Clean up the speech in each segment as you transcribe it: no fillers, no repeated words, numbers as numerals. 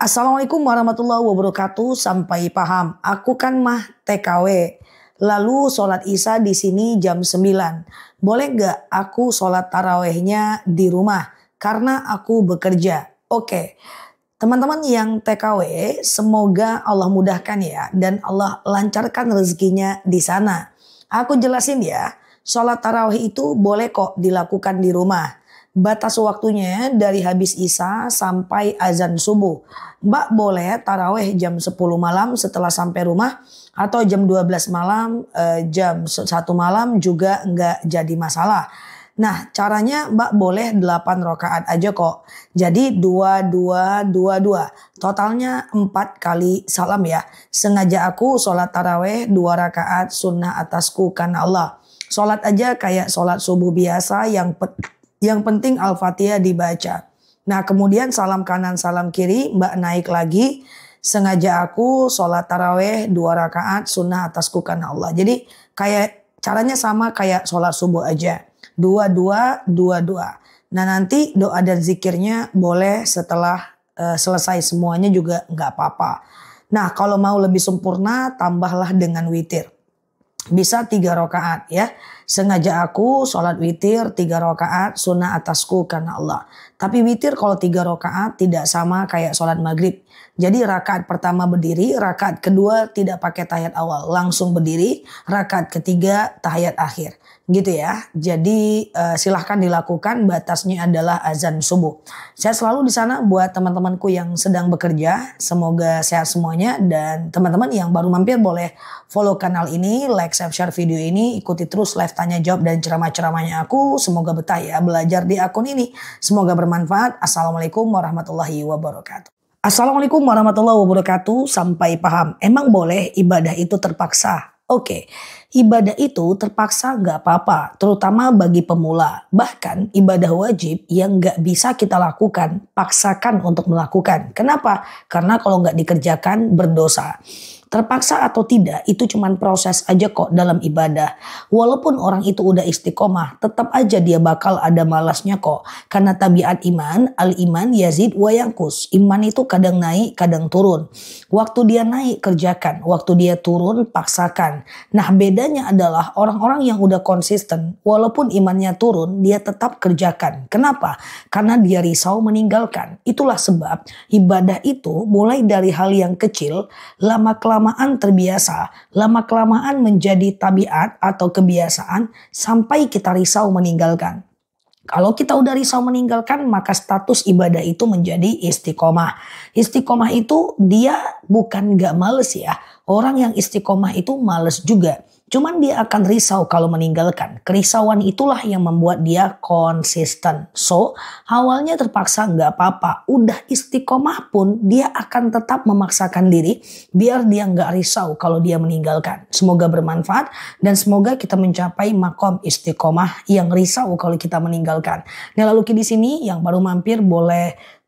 Assalamualaikum warahmatullahi wabarakatuh. Sampai paham. Aku kan mah TKW. Lalu sholat isya di sini jam 9. Boleh nggak aku sholat tarawehnya di rumah? Karena aku bekerja. Oke. Teman-teman yang TKW, semoga Allah mudahkan ya. Dan Allah lancarkan rezekinya di sana. Aku jelasin ya. Sholat taraweh itu boleh kok dilakukan di rumah. Batas waktunya dari habis isya sampai azan subuh. Mbak boleh taraweh jam 10 malam setelah sampai rumah. Atau jam 12 malam, jam 1 malam juga nggak jadi masalah. Nah caranya Mbak boleh 8 rakaat aja kok. Jadi 2, 2, 2, 2. Totalnya 4 kali salam ya. Sengaja aku sholat taraweh 2 rakaat sunnah atasku karena Allah. Sholat aja kayak sholat subuh biasa yang penting Al-Fatihah dibaca. Nah kemudian salam kanan salam kiri Mbak naik lagi. Sengaja aku sholat taraweh 2 rakaat sunnah atasku karena Allah. Jadi kayak caranya sama kayak sholat subuh aja. 2, 2, 2, 2. Nah nanti doa dan zikirnya boleh setelah selesai semuanya juga nggak apa-apa. Nah kalau mau lebih sempurna tambahlah dengan witir. Bisa 3 rakaat ya. Sengaja aku sholat witir 3 rakaat sunnah atasku karena Allah. Tapi witir kalau 3 rakaat tidak sama kayak sholat maghrib. Jadi rakaat pertama berdiri, rakaat kedua tidak pakai tahiyat awal. Langsung berdiri, rakaat ketiga tahiyat akhir. Gitu ya. Jadi silahkan dilakukan, batasnya adalah azan subuh. Saya selalu di sana buat teman-temanku yang sedang bekerja. Semoga sehat semuanya. Dan teman-teman yang baru mampir boleh follow kanal ini, like, share video ini. Ikuti terus live tanya jawab dan ceramah-ceramahnya aku. Semoga betah ya belajar di akun ini. Semoga bermanfaat. Assalamualaikum warahmatullahi wabarakatuh. Assalamualaikum warahmatullahi wabarakatuh. Sampai paham. Emang boleh ibadah itu terpaksa? Oke. Ibadah itu terpaksa nggak apa-apa, terutama bagi pemula. Bahkan ibadah wajib yang nggak bisa kita lakukan, paksakan untuk melakukan. Kenapa? Karena kalau nggak dikerjakan berdosa. Terpaksa atau tidak itu cuma proses aja kok dalam ibadah. Walaupun orang itu udah istiqomah, tetap aja dia bakal ada malasnya kok. Karena tabiat iman, al-iman yazid wa yanqus. Iman itu kadang naik, kadang turun. Waktu dia naik kerjakan, waktu dia turun paksakan. Nah bedanya adalah orang-orang yang udah konsisten, walaupun imannya turun, dia tetap kerjakan. Kenapa? Karena dia risau meninggalkan. Itulah sebab ibadah itu mulai dari hal yang kecil, lama-kelamaan terbiasa, lama-kelamaan menjadi tabiat atau kebiasaan sampai kita risau meninggalkan. Kalau kita udah risau meninggalkan maka status ibadah itu menjadi istiqomah. Istiqomah itu dia bukan gak males ya. Orang yang istiqomah itu males juga. Cuman dia akan risau kalau meninggalkan. Kerisauan itulah yang membuat dia konsisten. So, awalnya terpaksa nggak apa-apa. Udah istiqomah pun dia akan tetap memaksakan diri biar dia nggak risau kalau dia meninggalkan. Semoga bermanfaat dan semoga kita mencapai makom istiqomah yang risau kalau kita meninggalkan. Nah, lalu di sini yang baru mampir boleh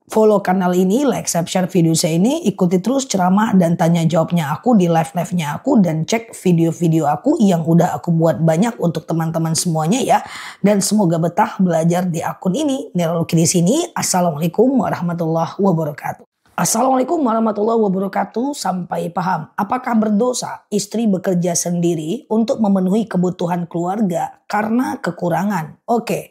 follow kanal ini, like, share video saya ini, ikuti terus ceramah dan tanya jawabnya aku di live-nya aku dan cek video-video aku yang udah aku buat banyak untuk teman-teman semuanya ya. Dan semoga betah belajar di akun ini. Lalu di sini, Assalamualaikum warahmatullahi wabarakatuh. Assalamualaikum warahmatullahi wabarakatuh. Sampai paham. Apakah berdosa istri bekerja sendiri untuk memenuhi kebutuhan keluarga karena kekurangan? Oke.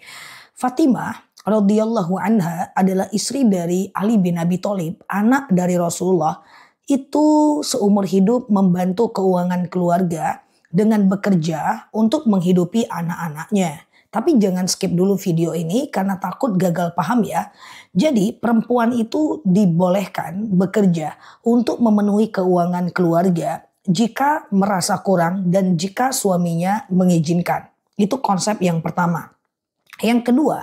Fatimah radhiyallahu anha adalah istri dari Ali bin Abi Thalib, anak dari Rasulullah. Itu seumur hidup membantu keuangan keluarga dengan bekerja untuk menghidupi anak-anaknya. Tapi jangan skip dulu video ini karena takut gagal paham ya. Jadi perempuan itu dibolehkan bekerja untuk memenuhi keuangan keluarga jika merasa kurang dan jika suaminya mengizinkan. Itu konsep yang pertama. Yang kedua,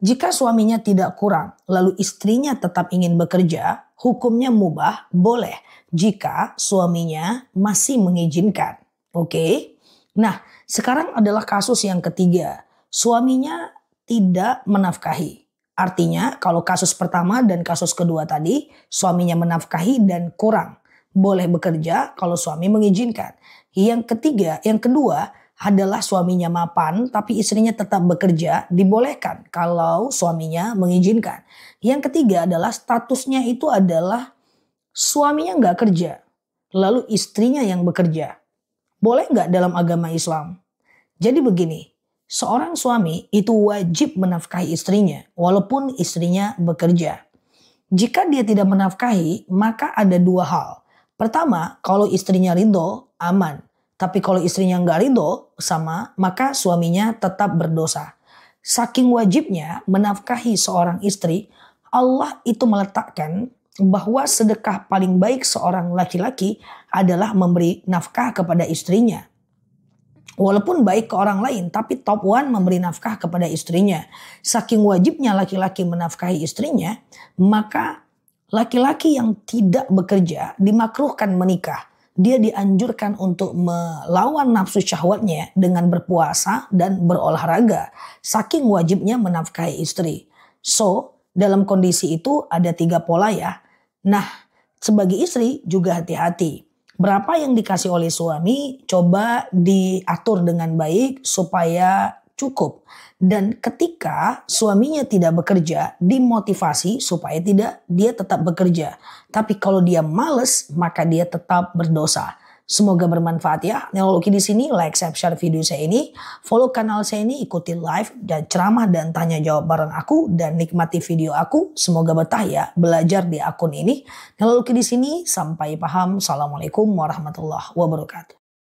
jika suaminya tidak kurang, lalu istrinya tetap ingin bekerja, hukumnya mubah, boleh jika suaminya masih mengizinkan. Oke? Nah, sekarang adalah kasus yang ketiga. Suaminya tidak menafkahi. Artinya, kalau kasus pertama dan kasus kedua tadi, suaminya menafkahi dan kurang. Boleh bekerja kalau suami mengizinkan. Yang kedua, adalah suaminya mapan tapi istrinya tetap bekerja, dibolehkan kalau suaminya mengizinkan. Yang ketiga adalah statusnya itu adalah suaminya nggak kerja, lalu istrinya yang bekerja. Boleh nggak dalam agama Islam? Jadi begini, seorang suami itu wajib menafkahi istrinya walaupun istrinya bekerja. Jika dia tidak menafkahi, maka ada dua hal. Pertama, kalau istrinya ridho, aman. Tapi kalau istrinya nggak ridho sama, maka suaminya tetap berdosa. Saking wajibnya menafkahi seorang istri, Allah itu meletakkan bahwa sedekah paling baik seorang laki-laki adalah memberi nafkah kepada istrinya. Walaupun baik ke orang lain, tapi top one memberi nafkah kepada istrinya. Saking wajibnya laki-laki menafkahi istrinya, maka laki-laki yang tidak bekerja dimakruhkan menikah. Dia dianjurkan untuk melawan nafsu syahwatnya dengan berpuasa dan berolahraga. Saking wajibnya menafkahi istri. So, dalam kondisi itu ada 3 pola ya. Nah, sebagai istri juga hati-hati. Berapa yang dikasih oleh suami coba diatur dengan baik supaya cukup. Dan ketika suaminya tidak bekerja, dimotivasi supaya dia tetap bekerja. Tapi kalau dia males, maka dia tetap berdosa. Semoga bermanfaat ya. Neurologi di sini, like, share video saya ini, follow kanal saya ini, ikuti live dan ceramah dan tanya jawab bareng aku dan nikmati video aku. Semoga betah ya belajar di akun ini. Neurologi di sini, sampai paham. Assalamualaikum warahmatullahi wabarakatuh.